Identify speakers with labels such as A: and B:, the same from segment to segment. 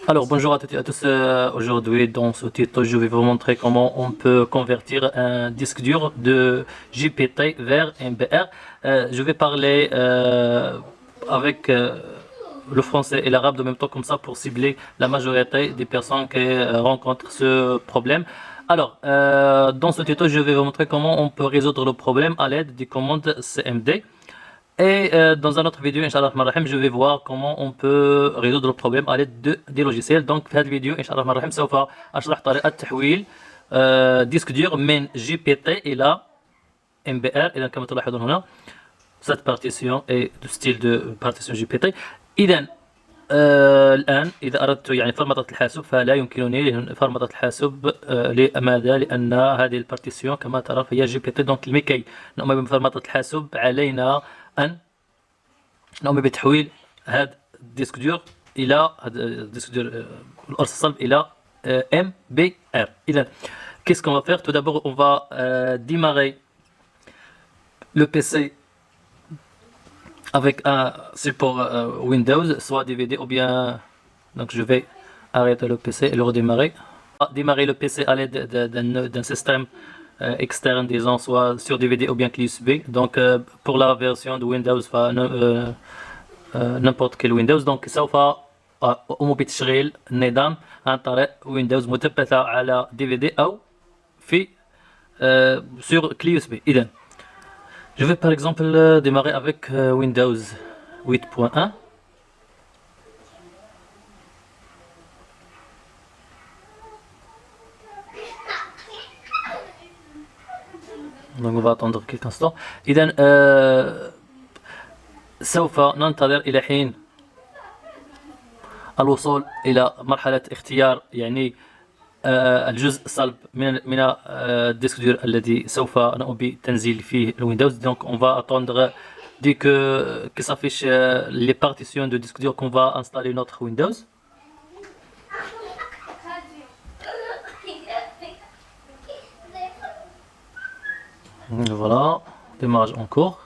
A: Alors bonjour à toutes et à tous, aujourd'hui dans ce tuto je vais vous montrer comment on peut convertir un disque dur de JPT vers MBR. Je vais parler avec le français et l'arabe en même temps comme ça pour cibler la majorité des personnes qui rencontrent ce problème. Alors dans ce tuto je vais vous montrer comment on peut résoudre le problème à l'aide des commandes CMD. Et dans un autre vidéo, Inch'Allah, je vais voir comment on peut résoudre le problème à l'aide des logiciels. Donc, في هذه الفيديو إن شاء الله سوف أشرح طريقة تحويل ديسك دور من GPT إلى MBR. إذا كما تلاحظون هنا cette partition est du style de partition GPT. إذا الآن إذا أردت يعني فرمطة الحاسوب فلا يمكنني فرمطة الحاسوب لماذا؟ لأن هذه البارتيسيون كما ترى فهي GPT. دونك لكي نقوم بفرمطة الحاسوب علينا أن نقوم بتحويل هذا الديسك دور إلى الديسك دور القرص الصلب إلى MBR. إذا qu'est-ce qu'on va faire? Tout d'abord on va démarrer le PC avec un support Windows, soit DVD ou bien. Donc je vais arrêter le PC et le redémarrer. Démarrer le PC à l'aide d'un système externe, disons, soit sur DVD ou bien clé USB. Donc pour la version de Windows, n'importe quel Windows. Donc سوف أقوم بتشغيل النظام عن طريق ويندوز مثبتة على DVD أو في sur clé USB. إذا je vais par exemple démarrer avec Windows 8.1. Donc on va attendre quelques instants. إذا سوف ننتظر إلى حين الوصول إلى مرحلة اختيار يعني الجزء الصلب من الديسك دور الذي سوف نقوم بتنزيل فيه الويندوز. Donc on va attendre dès que s'affiche les partitions de disque dur qu'on va installer notre Windows. Voilà, démarrage en cours.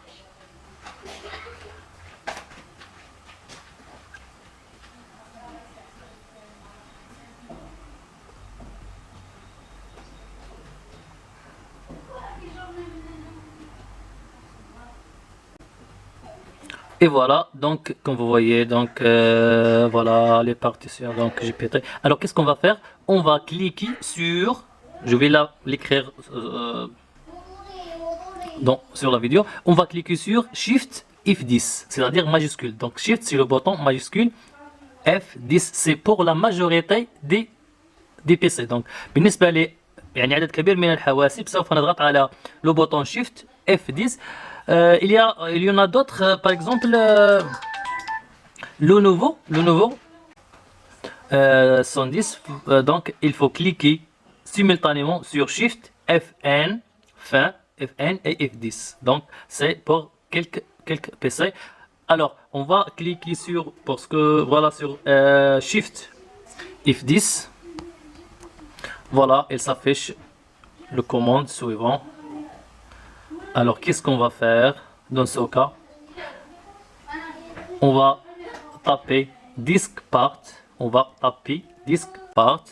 A: Et voilà, donc comme vous voyez, donc voilà les partitions donc GPT. Alors qu'est-ce qu'on va faire? On va cliquer sur, je vais l'écrire sur la vidéo. On va cliquer sur Shift F10, c'est-à-dire majuscule. Donc Shift c'est le bouton majuscule, F10 c'est pour la majorité des PC. Donc بالنسبة لي يعني عدد كبير من الحواسب سوف نضغط على le bouton Shift F10. Il y en a d'autres, par exemple le nouveau 110, donc il faut cliquer simultanément sur Shift FN, FN et F10. Donc c'est pour quelques PC. Alors on va cliquer sur, parce que voilà, sur Shift F10. Voilà, il s'affiche le commande suivant. Alors qu'est-ce qu'on va faire dans ce cas? On va taper disk part. On va taper disk part.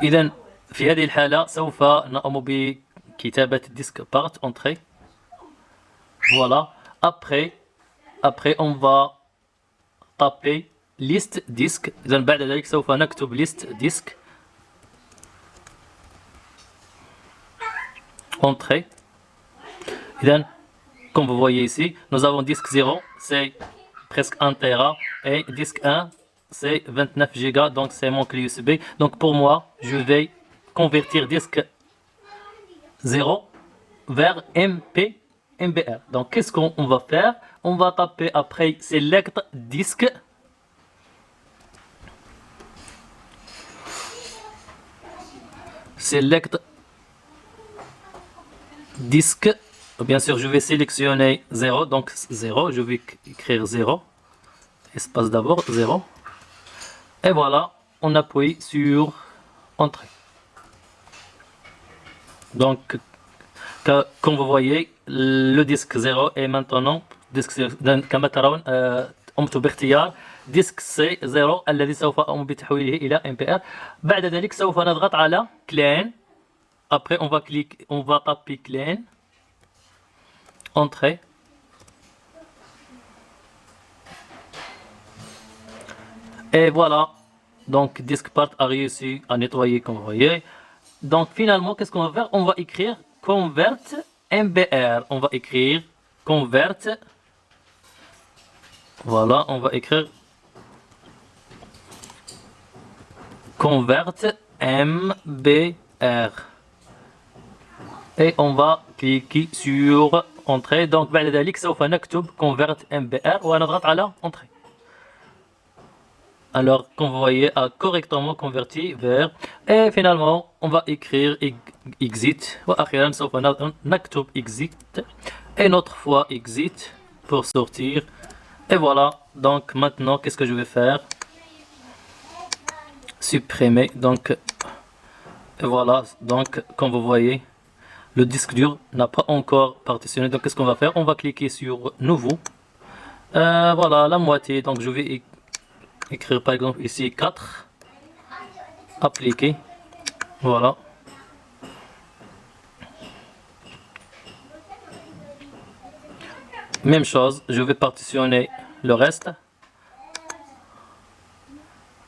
A: إذا في هذه الحالة سوف نقوم بكتابة disk part entrée. Voilà. Après on va taper list disk. إذا بعد ذلك سوف نكتب list disk. Entrée. Then, comme vous voyez ici, nous avons disque 0, c'est presque 1 Tera, et disque 1, c'est 29 Go, donc c'est mon clé USB. Donc pour moi, je vais convertir disque 0 vers MBR. Donc qu'est-ce qu'on va faire? On va taper après Select Disk. Select disque, bien sûr je vais sélectionner 0, donc 0, je vais écrire 0, espace d'abord 0, et voilà, on appuie sur entrée. Donc comme vous voyez, le disque 0 est maintenant ديسك سي كما ترون قمت باختيار ديسك سي 0 الذي سوف أقوم بتحويله إلى MBR. بعد ذلك سوف نضغط على clean. Après on va taper clean, entrée. Et voilà, donc DiskPart a réussi à nettoyer comme vous voyez. Donc finalement, qu'est-ce qu'on va faire? On va écrire convert MBR. On va écrire convert. Voilà, on va écrire convert MBR. Et on va cliquer sur entrée. Donc بعد ذلك سوف نكتب convert MBR ونضغط على entrée. Alors, comme vous voyez, a correctement converti vers. Et finalement, on va écrire exit. وأخيرا سوف نكتب exit. Et notre fois exit pour sortir. Et voilà. Donc maintenant, qu'est-ce que je vais faire? Supprimer. Donc, et voilà. Donc, comme vous voyez, le disque dur n'a pas encore partitionné. Donc, qu'est-ce qu'on va faire? On va cliquer sur nouveau. Voilà, la moitié. Donc, je vais écrire par exemple ici 4, appliquer, voilà. Même chose, je vais partitionner le reste.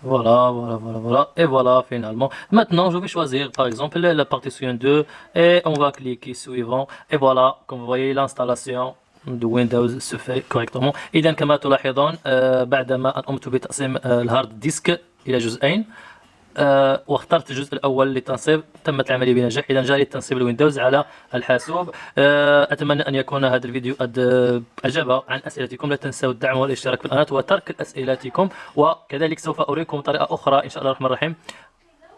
A: Voilà, et voilà finalement. Maintenant, je vais choisir par exemple la partition 2 et on va cliquer suivant. Et voilà, comme vous voyez, l'installation de Windows se fait correctement. إذا كما تلاحظون بعدما قمت بتقسيم الهارد ديسك إلى جزئين واخترت الجزء الأول للتنصيب، تمت العملية بنجاح. إذا جاري تنصيب الويندوز على الحاسوب. أتمنى أن يكون هذا الفيديو قد أجاب عن أسئلتكم. لا تنسوا الدعم والاشتراك في القناة وترك أسئلتكم، وكذلك سوف أريكم طريقة أخرى إن شاء الله الرحمن الرحيم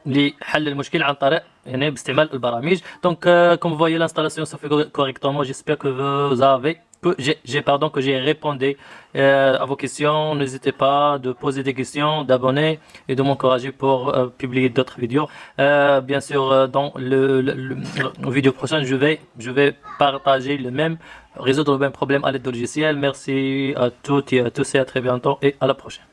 A: لحل المشكل عن طريق يعني باستعمال البرامج. Donc comme vous voyez, l'installation se fait correctement. J'espère que vous avez que j'ai répondu à vos questions. N'hésitez pas de poser des questions, d'abonner et de m'encourager pour publier d'autres vidéos. Bien sûr, dans le vidéo prochaine, je vais partager résoudre le même problème à l'aide de logiciel. Merci à toutes et à tous et à très bientôt et à la prochaine.